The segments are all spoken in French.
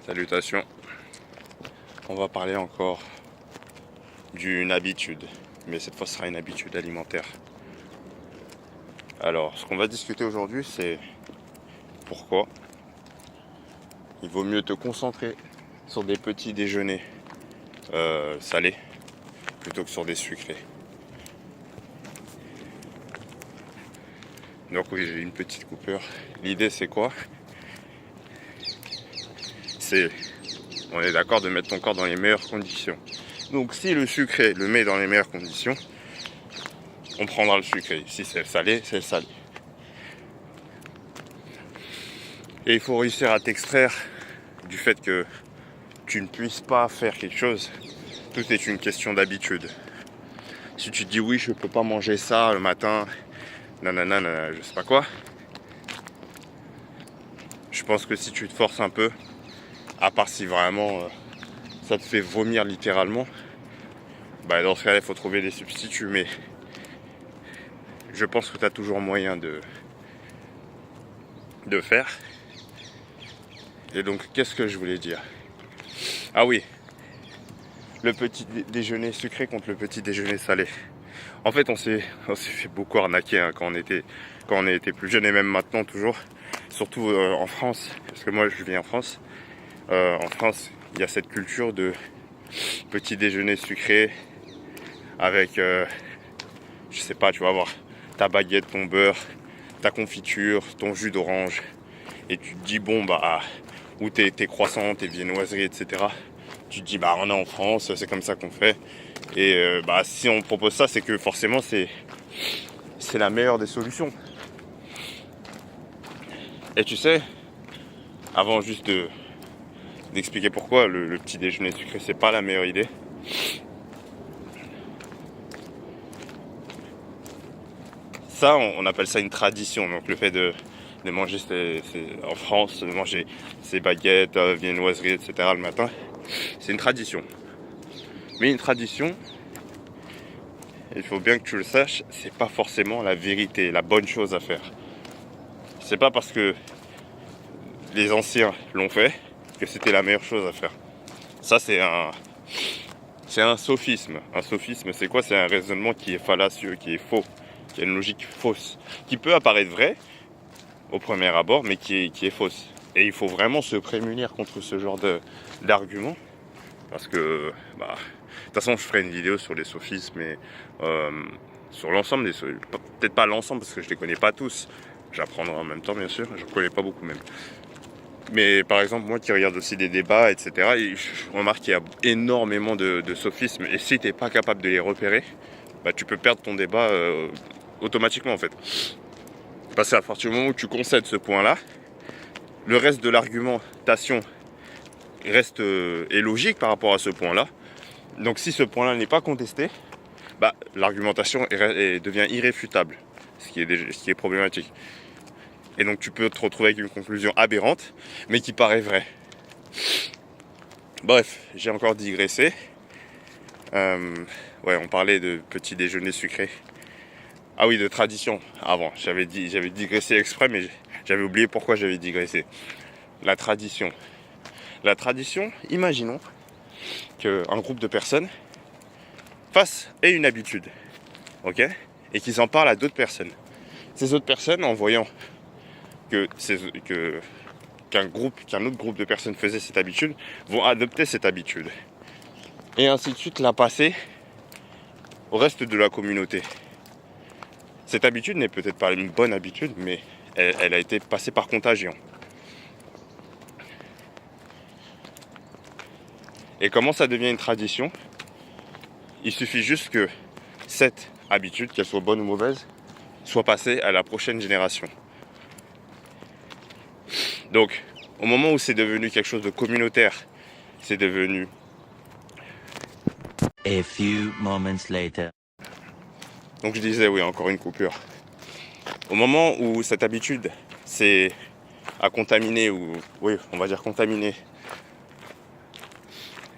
Salutations. On va parler encore d'une habitude, mais cette fois ce sera une habitude alimentaire. Alors, ce qu'on va discuter aujourd'hui, c'est pourquoi il vaut mieux te concentrer sur des petits déjeuners salés plutôt que sur des sucrés. Donc oui, j'ai une petite coupure. L'idée c'est quoi? On est d'accord de mettre ton corps dans les meilleures conditions. Donc si le sucré le met dans les meilleures conditions, on prendra le sucré. Si c'est le salé, c'est le salé. Et il faut réussir à t'extraire du fait que tu ne puisses pas faire quelque chose. Tout est une question d'habitude. Si tu te dis oui, je peux pas manger ça le matin, nanana, je sais pas quoi. Je pense que si tu te forces un peu, à part si vraiment ça te fait vomir littéralement, bah dans ce cas-là, il faut trouver des substituts. Mais je pense que tu as toujours moyen de faire. Et donc, qu'est-ce que je voulais dire? Ah oui, le petit déjeuner sucré contre le petit déjeuner salé. En fait, on s'est fait beaucoup arnaquer quand on était plus jeune et même maintenant toujours. Surtout en France, parce que moi je vis en France. En France, il y a cette culture de petit déjeuner sucré avec, je sais pas, tu vas avoir ta baguette, ton beurre, ta confiture, ton jus d'orange. Et tu te dis, bon, bah, ou tes croissants, tes viennoiseries, etc. Tu te dis, bah, on est en France, c'est comme ça qu'on fait. Et bah, si on propose ça, c'est que forcément, c'est la meilleure des solutions. Et tu sais, avant juste d'expliquer pourquoi le petit déjeuner sucré c'est pas la meilleure idée. Ça, on appelle ça une tradition. Donc le fait de manger en France, de manger ses baguettes, viennoiseries, etc. le matin, c'est une tradition. Mais une tradition, il faut bien que tu le saches, c'est pas forcément la vérité, la bonne chose à faire. C'est pas parce que les anciens l'ont fait que c'était la meilleure chose à faire. Ça, c'est un sophisme. Un sophisme, c'est quoi? C'est un raisonnement qui est fallacieux, qui est faux, qui a une logique fausse, qui peut apparaître vrai au premier abord, mais qui est fausse. Et il faut vraiment se prémunir contre ce genre d'argument, parce que, bah, de toute façon, je ferai une vidéo sur les sophismes et sur l'ensemble des sophismes. Peut-être pas l'ensemble, parce que je les connais pas tous. J'apprendrai en même temps, bien sûr. Je ne connais pas beaucoup même. Mais par exemple, moi qui regarde aussi des débats, etc., et je remarque qu'il y a énormément de sophismes. Et si tu n'es pas capable de les repérer, bah, tu peux perdre ton débat automatiquement en fait. Parce qu'à partir du moment où tu concèdes ce point-là, le reste de l'argumentation reste est logique par rapport à ce point-là. Donc si ce point-là n'est pas contesté, bah, l'argumentation devient irréfutable, ce qui est problématique. Et donc tu peux te retrouver avec une conclusion aberrante, mais qui paraît vraie. Bref, j'ai encore digressé. On parlait de petit déjeuner sucré. Ah oui, de tradition. Avant, j'avais digressé exprès, mais j'avais oublié pourquoi j'avais digressé. La tradition. La tradition, imaginons qu'un groupe de personnes ait une habitude, ok, et qu'ils en parlent à d'autres personnes. Ces autres personnes, en voyant qu'un autre groupe de personnes faisait cette habitude, vont adopter cette habitude. Et ainsi de suite, la passer au reste de la communauté. Cette habitude n'est peut-être pas une bonne habitude, mais elle a été passée par contagion. Et comment ça devient une tradition? Il suffit juste que cette habitude, qu'elle soit bonne ou mauvaise, soit passée à la prochaine génération. Donc, au moment où c'est devenu quelque chose de communautaire, c'est devenu... A few moments later. Donc je disais, oui, encore une coupure. Au moment où cette habitude a contaminé,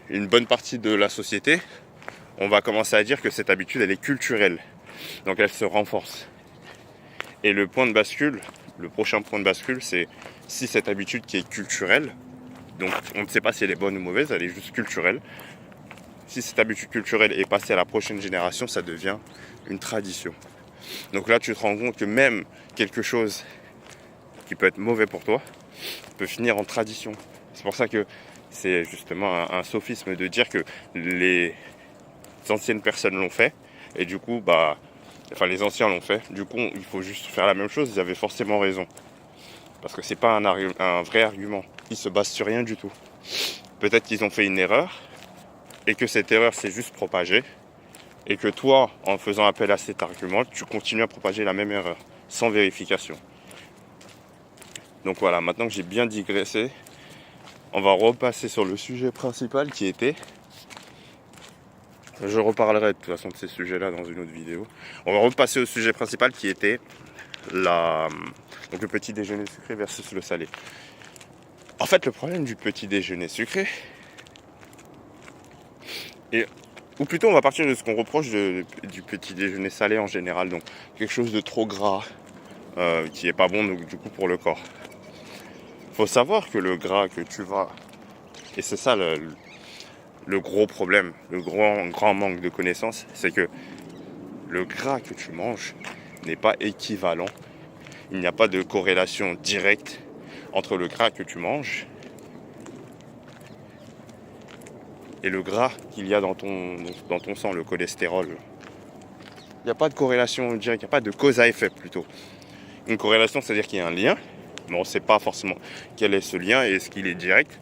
une bonne partie de la société, on va commencer à dire que cette habitude, elle est culturelle. Donc elle se renforce. Et le prochain point de bascule, c'est si cette habitude qui est culturelle Donc on ne sait pas si elle est bonne ou mauvaise, elle est juste culturelle. Si cette habitude culturelle est passée à la prochaine génération, ça devient une tradition. Donc là, tu te rends compte que même quelque chose qui peut être mauvais pour toi peut finir en tradition. C'est pour ça que c'est justement un sophisme de dire que les anciennes personnes l'ont fait et du coup, les anciens l'ont fait. Du coup, il faut juste faire la même chose. Ils avaient forcément raison. Parce que c'est pas un vrai argument. Ils se basent sur rien du tout. Peut-être qu'ils ont fait une erreur et que cette erreur s'est juste propagée et que toi, en faisant appel à cet argument, tu continues à propager la même erreur sans vérification. Donc voilà, maintenant que j'ai bien digressé, on va repasser sur le sujet principal qui était... Je reparlerai de toute façon de ces sujets-là dans une autre vidéo. On va repasser au sujet principal qui était donc le petit déjeuner sucré versus le salé. En fait, le problème du petit déjeuner sucré, ou plutôt on va partir de ce qu'on reproche du petit déjeuner salé en général, donc quelque chose de trop gras, qui est pas bon donc, du coup pour le corps. Faut savoir que le gras que tu vas, et c'est ça le gros problème, le grand manque de connaissances, c'est que le gras que tu manges n'est pas équivalent. Il n'y a pas de corrélation directe entre le gras que tu manges et le gras qu'il y a dans ton sang, le cholestérol. Il n'y a pas de corrélation directe, il n'y a pas de cause à effet plutôt. Une corrélation, c'est-à-dire qu'il y a un lien, mais on ne sait pas forcément quel est ce lien et est-ce qu'il est direct.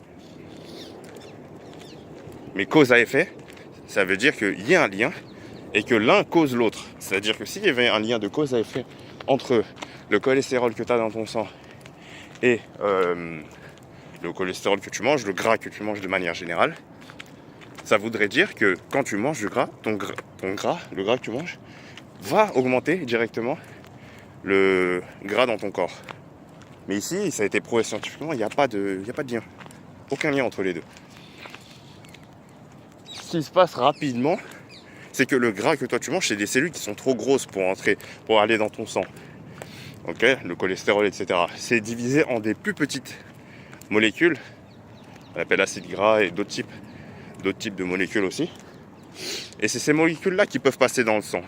Mais cause à effet, ça veut dire qu'il y a un lien et que l'un cause l'autre. C'est-à-dire que s'il y avait un lien de cause à effet entre le cholestérol que tu as dans ton sang et le cholestérol que tu manges, le gras que tu manges de manière générale, ça voudrait dire que quand tu manges du gras, le gras que tu manges, va augmenter directement le gras dans ton corps. Mais ici, ça a été prouvé scientifiquement, il n'y a pas de lien. Aucun lien entre les deux. Ce qui se passe rapidement, c'est que le gras que toi tu manges, c'est des cellules qui sont trop grosses pour aller dans ton sang. Ok, le cholestérol, etc. C'est divisé en des plus petites molécules. On appelle acide gras et d'autres types de molécules aussi. Et c'est ces molécules-là qui peuvent passer dans le sang.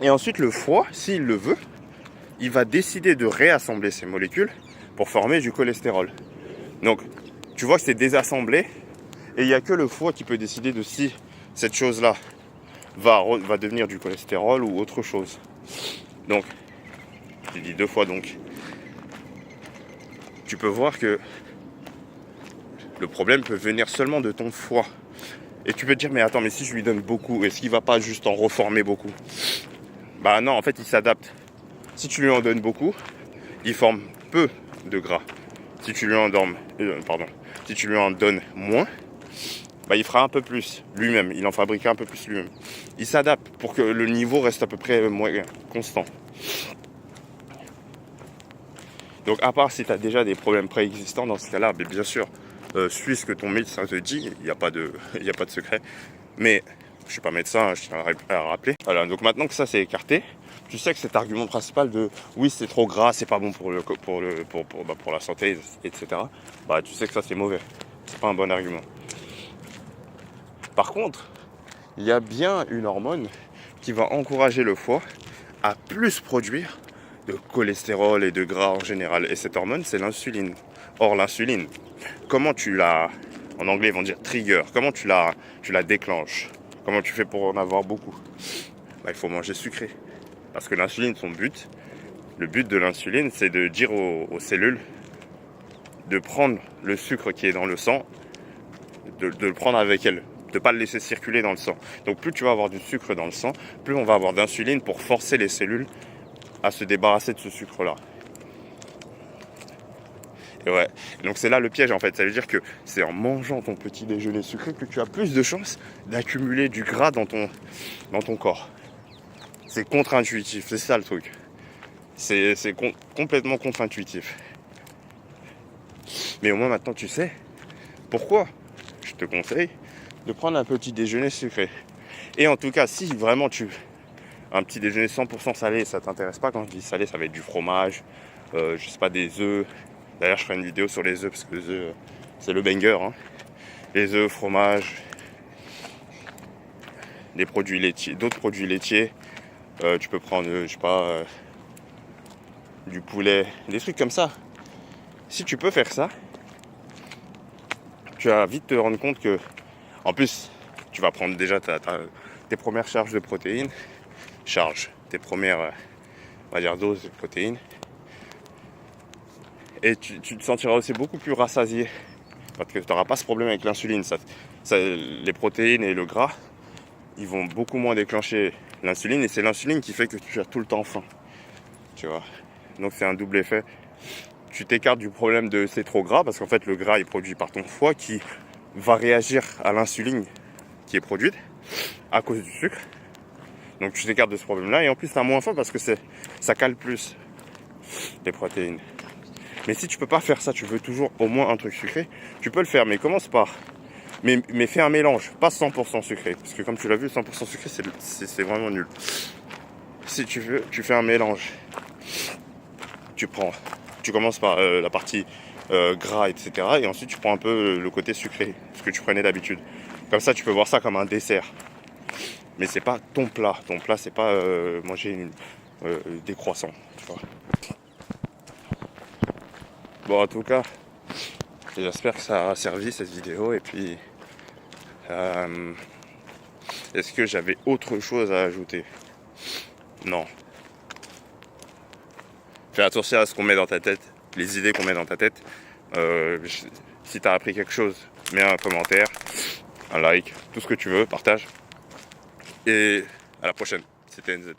Et ensuite, le foie, s'il le veut, il va décider de réassembler ces molécules pour former du cholestérol. Donc, tu vois que c'est désassemblé et il n'y a que le foie qui peut décider de si cette chose-là va devenir du cholestérol ou autre chose. Donc, j'ai dit 2 fois donc. Tu peux voir que le problème peut venir seulement de ton foie. Et tu peux te dire, mais attends, mais si je lui donne beaucoup, est-ce qu'il va pas juste en reformer beaucoup? Bah non, en fait, il s'adapte. Si tu lui en donnes beaucoup, il forme peu de gras. Si tu lui en donnes moins, il fera un peu plus lui-même. Il en fabriquera un peu plus lui-même. Il s'adapte pour que le niveau reste à peu près constant. Donc à part si tu as déjà des problèmes préexistants, dans ce cas-là, bien sûr, suis ce que ton médecin te dit, il n'y a pas de secret. Mais je ne suis pas médecin, je tiens à rappeler. Voilà, donc maintenant que ça c'est écarté, tu sais que cet argument principal de oui c'est trop gras, c'est pas bon pour la santé, etc. Tu sais que ça c'est mauvais. C'est pas un bon argument. Par contre, il y a bien une hormone qui va encourager le foie à plus produire de cholestérol et de gras en général. Et cette hormone, c'est l'insuline. Or, l'insuline, comment tu la... En anglais, ils vont dire trigger. Comment tu la déclenches? Comment tu fais pour en avoir beaucoup? Il faut manger sucré. Parce que l'insuline, le but de l'insuline, c'est de dire aux cellules de prendre le sucre qui est dans le sang, de le prendre avec elle, de ne pas le laisser circuler dans le sang. Donc plus tu vas avoir du sucre dans le sang, plus on va avoir d'insuline pour forcer les cellules à se débarrasser de ce sucre-là. Et ouais, donc c'est là le piège en fait. Ça veut dire que c'est en mangeant ton petit déjeuner sucré que tu as plus de chances d'accumuler du gras dans ton corps. C'est contre-intuitif, c'est ça le truc. C'est complètement contre-intuitif. Mais au moins maintenant tu sais pourquoi je te conseille de prendre un petit déjeuner sucré. Et en tout cas, si vraiment un petit déjeuner 100% salé, ça t'intéresse pas. Quand je dis salé, ça va être du fromage, des œufs, D'ailleurs, je ferai une vidéo sur les œufs, parce que les œufs, c'est le banger. Hein. Les œufs, fromage, des produits laitiers, d'autres produits laitiers. Tu peux prendre, je sais pas, du poulet, des trucs comme ça. Si tu peux faire ça, tu vas vite te rendre compte que, en plus, tu vas prendre déjà tes premières charges de protéines, tes premières, on va dire, doses de protéines, et tu te sentiras aussi beaucoup plus rassasié, parce que tu n'auras pas ce problème avec l'insuline. Les protéines et le gras, ils vont beaucoup moins déclencher l'insuline, et c'est l'insuline qui fait que tu as tout le temps faim, tu vois. Donc c'est un double effet. Tu t'écartes du problème de c'est trop gras, parce qu'en fait le gras est produit par ton foie qui va réagir à l'insuline qui est produite à cause du sucre. Donc tu t'écartes de ce problème-là, et en plus tu as moins faim parce que ça cale plus les protéines. Mais si tu peux pas faire ça, tu veux toujours au moins un truc sucré, tu peux le faire, mais commence par... Mais fais un mélange, pas 100% sucré, parce que comme tu l'as vu, 100% sucré c'est vraiment nul. Si tu veux, tu fais un mélange. Tu commences par la partie gras, etc. Et ensuite tu prends un peu le côté sucré, ce que tu prenais d'habitude. Comme ça, tu peux voir ça comme un dessert. Mais c'est pas ton plat. Ton plat, c'est pas manger des croissants, tu vois. Bon, en tout cas, j'espère que ça a servi cette vidéo. Et puis, est-ce que j'avais autre chose à ajouter? Non. Fais attention à ce qu'on met dans ta tête, les idées qu'on met dans ta tête. Si tu as appris quelque chose, mets un commentaire, un like, tout ce que tu veux, partage. Et à la prochaine. C'était NZ.